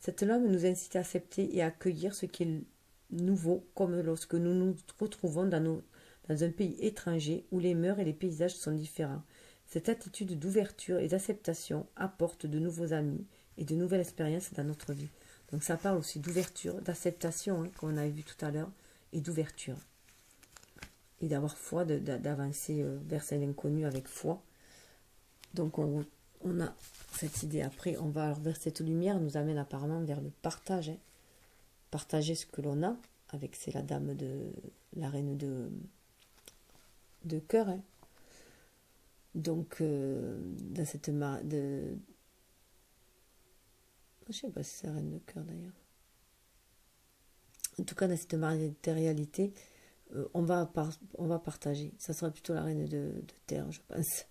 Cette lame nous incite à accepter et à accueillir ce qui est nouveau, comme lorsque nous nous retrouvons dans un pays étranger où les mœurs et les paysages sont différents. Cette attitude d'ouverture et d'acceptation apporte de nouveaux amis et de nouvelles expériences dans notre vie. Donc ça parle aussi d'ouverture, d'acceptation, hein, comme on a vu tout à l'heure, et d'ouverture. Et d'avoir foi, d'avancer vers cet inconnu avec foi. Donc on a cette idée. Après, on va alors vers cette lumière, nous amène apparemment vers le partage. Hein. Partager ce que l'on a, avec c'est la dame de la reine de cœur. Hein. Donc, dans cette je sais pas si c'est la reine de cœur d'ailleurs. En tout cas, dans cette matérialité, on va partager. Ça sera plutôt la reine de terre, je pense.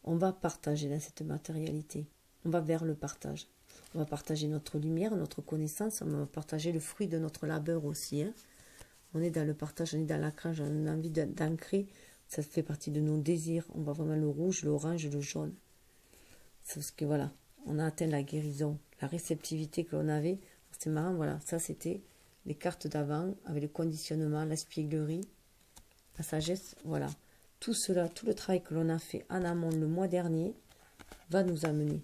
On va partager dans cette matérialité. On va vers le partage. On va partager notre lumière, notre connaissance. On va partager le fruit de notre labeur aussi. Hein. On est dans le partage, on est dans l'ancrage, on a envie d'ancrer. Ça fait partie de nos désirs. On voit vraiment le rouge, l'orange, le jaune. C'est parce que voilà, on a atteint la guérison, la réceptivité que l'on avait. C'est marrant, voilà, ça c'était les cartes d'avant, avec le conditionnement, l'espièglerie, la sagesse, voilà. Tout cela, tout le travail que l'on a fait en amont le mois dernier, va nous amener.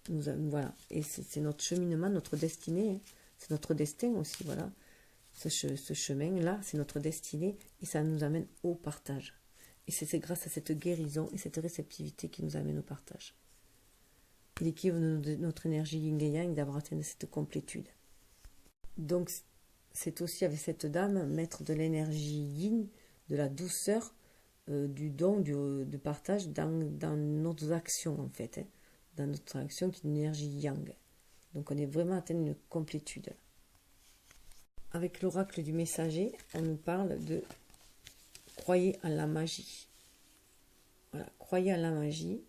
Voilà, et c'est notre cheminement, notre destinée, hein. C'est notre destin aussi, voilà. Ce chemin-là, c'est notre destinée, et ça nous amène au partage. Et c'est grâce à cette guérison et cette réceptivité qui nous amène au partage. Il équilibre de notre énergie yin et yang d'avoir atteint cette complétude. Donc, c'est aussi avec cette dame, maître de l'énergie yin, de la douceur, du don, du partage dans nos actions, en fait. Hein, dans notre action qui est une énergie yang. Donc, on est vraiment atteint une complétude. Avec l'oracle du messager, on nous parle de croyez en la magie. Voilà, croyez en la magie.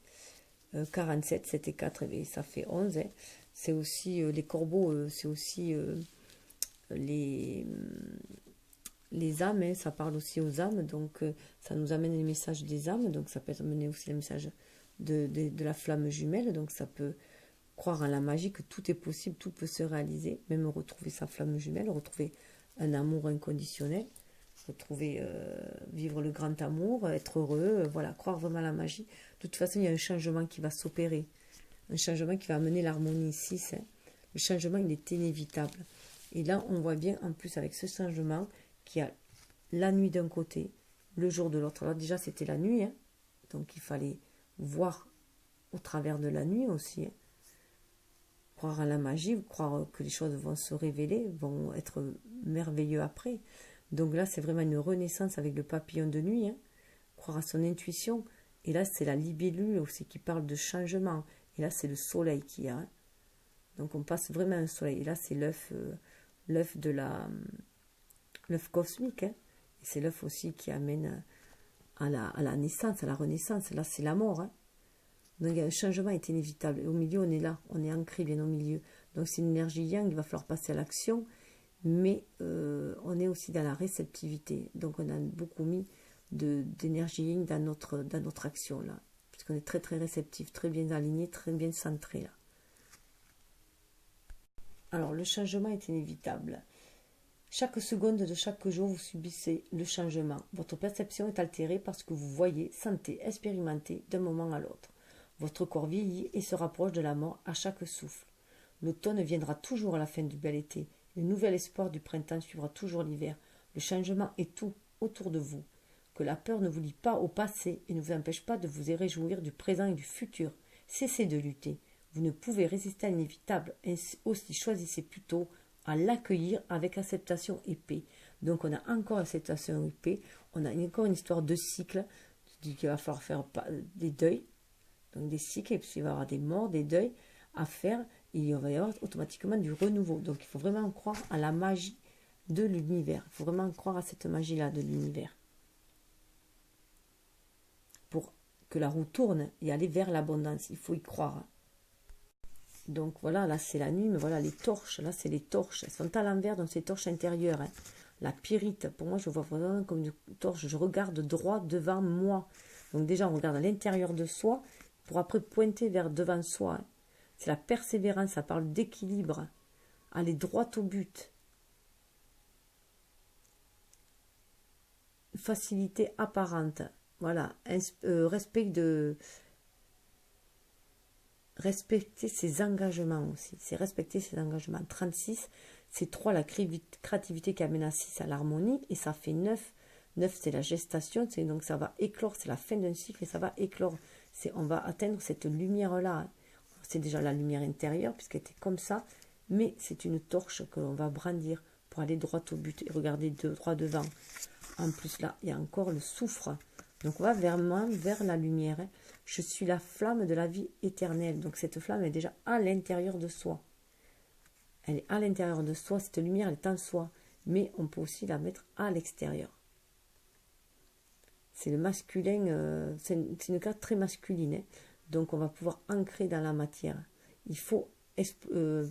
47, c'était 4, et ça fait 11. Hein. C'est aussi les corbeaux, c'est aussi les âmes, hein, ça parle aussi aux âmes, donc ça nous amène les messages des âmes, donc ça peut amener aussi le message de la flamme jumelle, donc ça peut croire en la magie, que tout est possible, tout peut se réaliser, même retrouver sa flamme jumelle, retrouver un amour inconditionnel, retrouver, vivre le grand amour, être heureux, voilà, croire vraiment à la magie. De toute façon, il y a un changement qui va s'opérer, un changement qui va amener l'harmonie ici. Hein. Le changement, il est inévitable. Et là, on voit bien, en plus, avec ce changement, qu'il y a la nuit d'un côté, le jour de l'autre. Alors déjà, c'était la nuit, hein, donc il fallait voir au travers de la nuit aussi. Hein. Croire à la magie, croire que les choses vont se révéler, vont être merveilleux après. Donc là, c'est vraiment une renaissance avec le papillon de nuit. Hein. Croire à son intuition. Et là, c'est la libellule aussi qui parle de changement. Et là, c'est le soleil qui y a. Hein. Donc on passe vraiment à un soleil. Et là, c'est l'œuf de l'œuf cosmique. Hein. Et c'est l'œuf aussi qui amène à la naissance, à la renaissance. Là, c'est la mort. Hein. Donc il y a un changement est inévitable. Et au milieu, on est là, on est ancré bien au milieu. Donc c'est une énergie yang, il va falloir passer à l'action, mais on est aussi dans la réceptivité. Donc on a beaucoup mis d'énergie yin dans notre action là. Puisqu'on est très très réceptif, très bien aligné, très bien centré là. Alors le changement est inévitable. Chaque seconde de chaque jour, vous subissez le changement. Votre perception est altérée parce que vous voyez, sentez, expérimentez d'un moment à l'autre. Votre corps vieillit et se rapproche de la mort à chaque souffle. L'automne viendra toujours à la fin du bel été. Le nouvel espoir du printemps suivra toujours l'hiver. Le changement est tout autour de vous. Que la peur ne vous lie pas au passé et ne vous empêche pas de vous réjouir du présent et du futur. Cessez de lutter. Vous ne pouvez résister à l'inévitable. Aussi choisissez plutôt à l'accueillir avec acceptation et paix. Donc on a encore acceptation et paix. On a encore une histoire de cycle. Je dis qu'il va falloir faire des deuils. Donc des cycles, et puis il va y avoir des morts, des deuils à faire. Et il va y avoir automatiquement du renouveau. Donc il faut vraiment croire à la magie de l'univers. Il faut vraiment croire à cette magie-là de l'univers. Pour que la roue tourne et aller vers l'abondance, il faut y croire. Donc voilà, là c'est la nuit, mais voilà les torches, là c'est les torches. Elles sont à l'envers, donc c'est les torches intérieures. Hein. La pyrite, pour moi je vois vraiment comme une torche, je regarde droit devant moi. Donc déjà on regarde à l'intérieur de soi, pour après pointer vers devant soi. Hein. C'est la persévérance, ça parle d'équilibre. Aller droit au but. Facilité apparente. Voilà, respecter ses engagements aussi. C'est respecter ses engagements. 36, c'est 3, la créativité qui amène à 6 à l'harmonie, et ça fait 9. 9, c'est la gestation, donc ça va éclore, c'est la fin d'un cycle et ça va éclore. On va atteindre cette lumière-là. C'est déjà la lumière intérieure, puisqu'elle était comme ça, mais c'est une torche que l'on va brandir pour aller droit au but et regarder droit devant. En plus, là, il y a encore le soufre. Donc, on va vers la lumière. Hein. Je suis la flamme de la vie éternelle. Donc, cette flamme est déjà à l'intérieur de soi. Elle est à l'intérieur de soi. Cette lumière, elle est en soi. Mais on peut aussi la mettre à l'extérieur. C'est le masculin. C'est une carte très masculine. Hein. Donc, on va pouvoir ancrer dans la matière. Il faut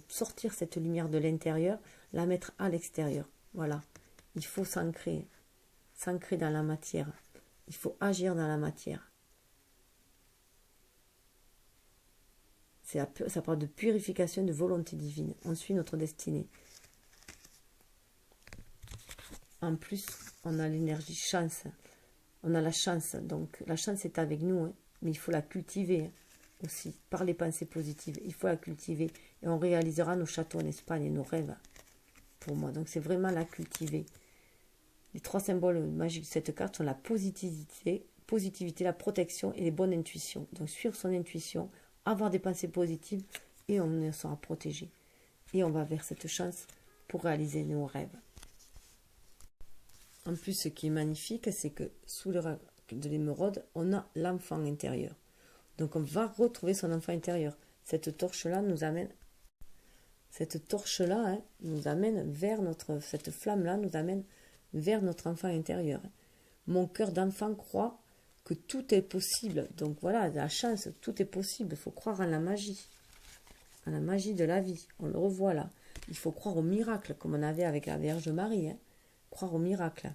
sortir cette lumière de l'intérieur, la mettre à l'extérieur. Voilà. Il faut s'ancrer dans la matière. Il faut agir dans la matière. Ça parle de purification de volonté divine. On suit notre destinée. En plus, on a l'énergie chance. On a la chance. Donc, la chance est avec nous. Hein, mais il faut la cultiver aussi. Par les pensées positives. Il faut la cultiver. Et on réalisera nos châteaux en Espagne et nos rêves. Pour moi. Donc, c'est vraiment la cultiver. Les 3 symboles magiques de cette carte sont la positivité, la protection et les bonnes intuitions. Donc suivre son intuition, avoir des pensées positives et on sera protégé. Et on va vers cette chance pour réaliser nos rêves. En plus, ce qui est magnifique, c'est que sous le rack de l'émeraude, on a l'enfant intérieur. Donc on va retrouver son enfant intérieur. Cette torche-là nous amène vers cette flamme-là nous amène vers notre enfant intérieur. Mon cœur d'enfant croit que tout est possible. Donc voilà, la chance, tout est possible. Il faut croire en la magie de la vie. On le revoit là. Il faut croire au miracle, comme on avait avec la Vierge Marie. Hein. Croire au miracle.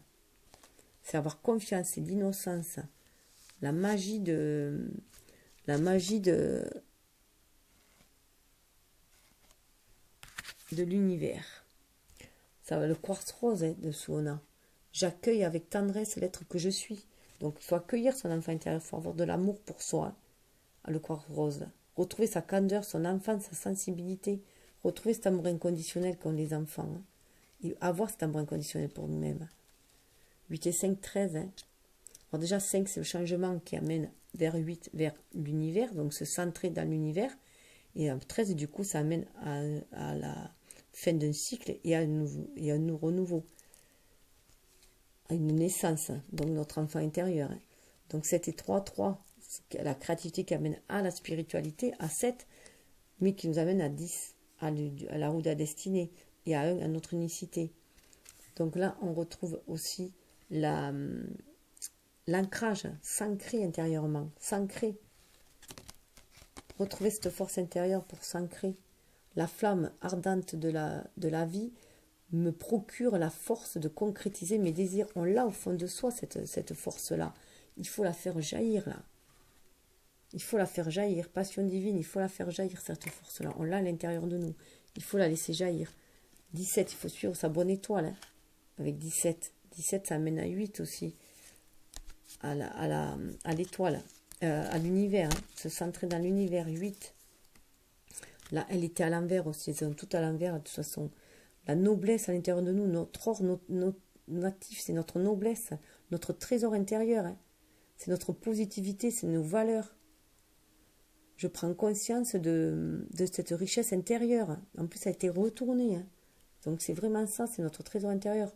C'est avoir confiance, c'est l'innocence. La magie de l'univers. Ça va le quartz rose hein, de Suona. J'accueille avec tendresse l'être que je suis. Donc, il faut accueillir son enfant intérieur. Il faut avoir de l'amour pour soi. Hein, le quartz rose. Retrouver sa candeur, son enfance, sa sensibilité. Retrouver cet amour inconditionnel qu'ont les enfants. Hein, et avoir cet amour inconditionnel pour nous-mêmes. 8 et 5, 13. Hein. Alors déjà, 5, c'est le changement qui amène vers 8, vers l'univers. Donc, se centrer dans l'univers. Et 13, du coup, ça amène à la fin d'un cycle et à un renouveau. À une naissance, donc notre enfant intérieur. Hein. Donc 7 et 3, 3, c'est la créativité qui amène à la spiritualité, à 7, mais qui nous amène à 10, à la roue de la destinée, et à 1, à notre unicité. Donc là, on retrouve aussi l'ancrage, s'ancrer intérieurement, s'ancrer. Retrouver cette force intérieure pour s'ancrer. La flamme ardente de la vie me procure la force de concrétiser mes désirs. On l'a au fond de soi, cette force-là. Il faut la faire jaillir, là. Il faut la faire jaillir. Passion divine, il faut la faire jaillir, cette force-là. On l'a à l'intérieur de nous. Il faut la laisser jaillir. 17, il faut suivre sa bonne étoile. Hein, avec 17. 17, ça amène à 8 aussi. À l'étoile. à l'univers, hein, se centrer dans l'univers. 8. Là, elle était à l'envers aussi, elles sont toutes à l'envers, de toute façon. La noblesse à l'intérieur de nous, notre or natif, c'est notre noblesse, notre trésor intérieur. Hein. C'est notre positivité, c'est nos valeurs. Je prends conscience de cette richesse intérieure. En plus, ça a été retourné. Hein. Donc, c'est vraiment ça, c'est notre trésor intérieur.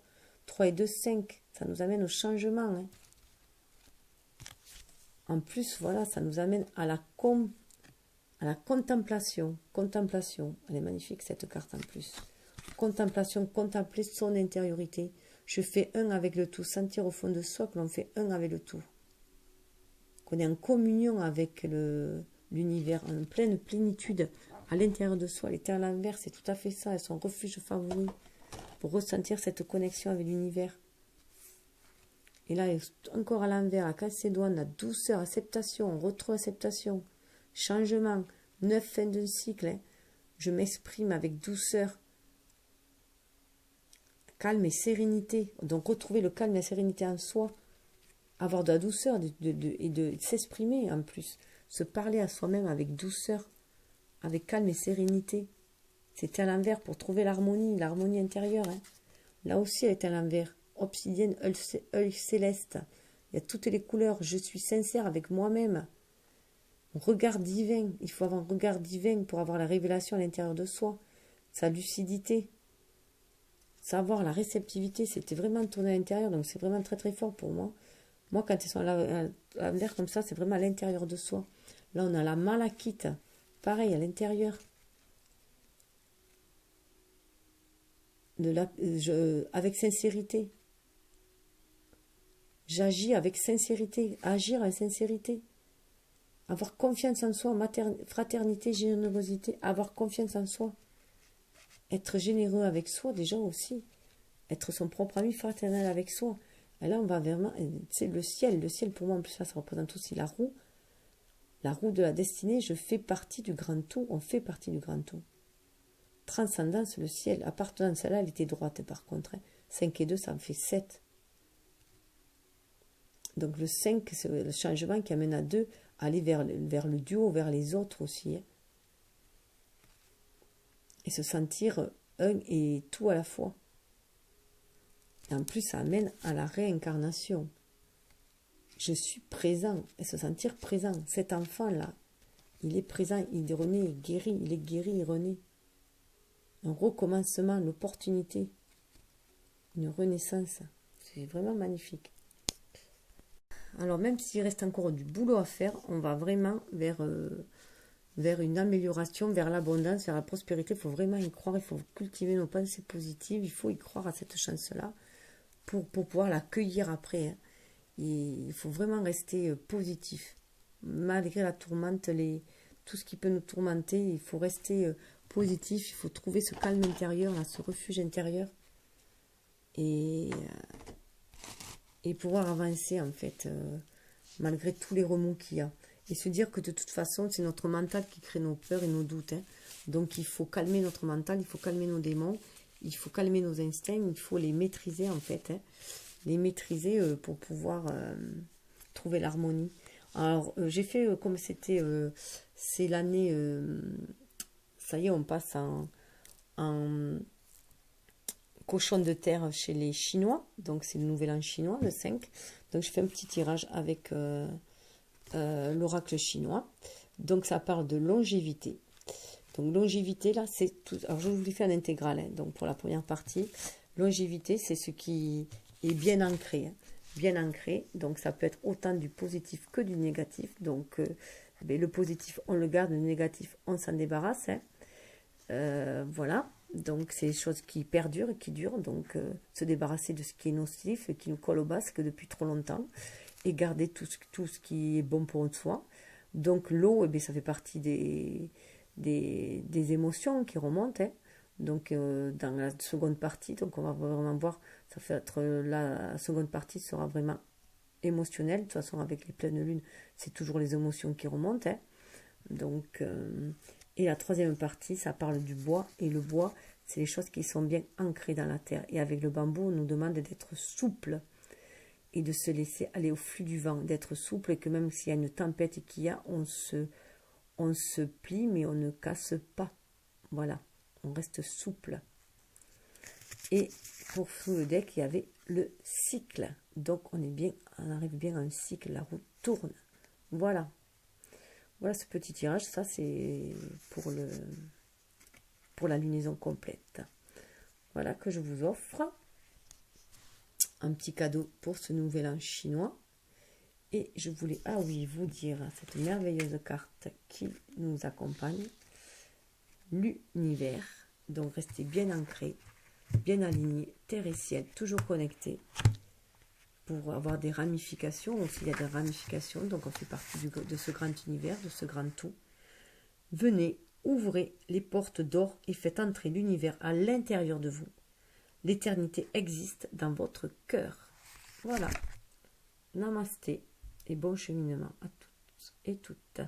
3 et 2, 5. Ça nous amène au changement. Hein. En plus, voilà, ça nous amène à la contemplation. Contemplation. Elle est magnifique, cette carte en plus. Contemplation, contempler son intériorité. Je fais un avec le tout. Sentir au fond de soi que l'on fait un avec le tout. Qu'on est en communion avec l'univers, en pleine plénitude à l'intérieur de soi. Les terres à l'envers, c'est tout à fait ça. Elles sont refuge favori pour ressentir cette connexion avec l'univers. Et là, encore à l'envers, à Calcédoine, la douceur, acceptation, retro-acceptation, changement, 9 fin de cycle. Hein. Je m'exprime avec douceur, calme et sérénité. Donc, retrouver le calme et la sérénité en soi, avoir de la douceur et de s'exprimer en plus. Se parler à soi-même avec douceur, avec calme et sérénité. C'était à l'envers pour trouver l'harmonie intérieure. Hein. Là aussi, elle est à l'envers. Obsidienne, œil céleste. Il y a toutes les couleurs. Je suis sincère avec moi-même. Regard divin. Il faut avoir un regard divin pour avoir la révélation à l'intérieur de soi. Sa lucidité. Savoir la réceptivité. C'était vraiment tourné à l'intérieur. Donc, c'est vraiment très, très fort pour moi. Moi, quand ils sont à l'envers comme ça, c'est vraiment à l'intérieur de soi. Là, on a la malachite. Pareil, à l'intérieur. Avec sincérité. J'agis avec sincérité. Agir avec sincérité. Avoir confiance en soi. Fraternité, générosité. Avoir confiance en soi. Être généreux avec soi, déjà aussi. Être son propre ami fraternel avec soi. Et là, on va vraiment... C'est le ciel. Le ciel, pour moi, en plus, ça représente aussi la roue. La roue de la destinée, je fais partie du grand tout. On fait partie du grand tout. Transcendance, le ciel. Appartenance à là, elle était droite, par contre. Hein. 5 et 2, ça en fait 7. Donc le 5, c'est le changement qui amène à 2, aller vers le duo, vers les autres aussi. Hein. Et se sentir un et tout à la fois. Et en plus, ça amène à la réincarnation. Je suis présent. Et se sentir présent. Cet enfant-là, il est présent, il est rené, il est guéri, il renaît. Un recommencement, l'opportunité. Une renaissance. C'est vraiment magnifique. Alors même s'il reste encore du boulot à faire, on va vraiment vers une amélioration, vers l'abondance, vers la prospérité. Il faut vraiment y croire, il faut cultiver nos pensées positives, il faut y croire à cette chance-là pour pouvoir l'accueillir après. Hein. Il faut vraiment rester positif. Malgré la tourmente, tout ce qui peut nous tourmenter, il faut rester positif, il faut trouver ce calme intérieur, là, ce refuge intérieur et pouvoir avancer en fait, malgré tous les remous qu'il y a. Et se dire que de toute façon, c'est notre mental qui crée nos peurs et nos doutes. Hein. Donc il faut calmer notre mental, il faut calmer nos démons, il faut calmer nos instincts, il faut les maîtriser en fait. Hein. Les maîtriser pour pouvoir trouver l'harmonie. Alors j'ai fait comme c'était, c'est l'année, ça y est, on passe en cochon de terre chez les Chinois, donc c'est le nouvel an chinois, le 5. Donc je fais un petit tirage avec l'oracle chinois. Donc ça parle de longévité. Donc longévité, là, c'est tout. Alors je vous l'ai fait en intégral, hein, donc pour la première partie. Longévité, c'est ce qui est bien ancré. Hein, bien ancré, donc ça peut être autant du positif que du négatif. Donc le positif, on le garde, le négatif, on s'en débarrasse. Hein. Voilà. Donc, c'est des choses qui perdurent et qui durent. Donc, se débarrasser de ce qui est nocif et qui nous colle au basque depuis trop longtemps. Et garder tout ce qui est bon pour soi. Donc, l'eau, eh bien, ça fait partie des émotions qui remontent. Hein. Donc, dans la seconde partie, donc on va vraiment voir, ça fait être la seconde partie sera vraiment émotionnelle. De toute façon, avec les pleines lunes, c'est toujours les émotions qui remontent. Hein. Donc... et la troisième partie, ça parle du bois. Et le bois, c'est les choses qui sont bien ancrées dans la terre. Et avec le bambou, on nous demande d'être souple et de se laisser aller au flux du vent, d'être souple et que même s'il y a une tempête qu'il y a, on se plie mais on ne casse pas. Voilà, on reste souple. Et pour sous le deck, il y avait le cycle. Donc on arrive bien à un cycle, la roue tourne. Voilà. Voilà ce petit tirage, ça c'est pour la lunaison complète. Voilà que je vous offre. Un petit cadeau pour ce nouvel an chinois. Et je voulais, ah oui, vous dire cette merveilleuse carte qui nous accompagne. L'univers. Donc restez bien ancrés, bien alignés, terre et ciel, toujours connectés. Pour avoir des ramifications, aussi il y a des ramifications, donc on fait partie de ce grand univers, de ce grand tout. Venez, ouvrez les portes d'or et faites entrer l'univers à l'intérieur de vous. L'éternité existe dans votre cœur. Voilà. Namasté et bon cheminement à tous et toutes.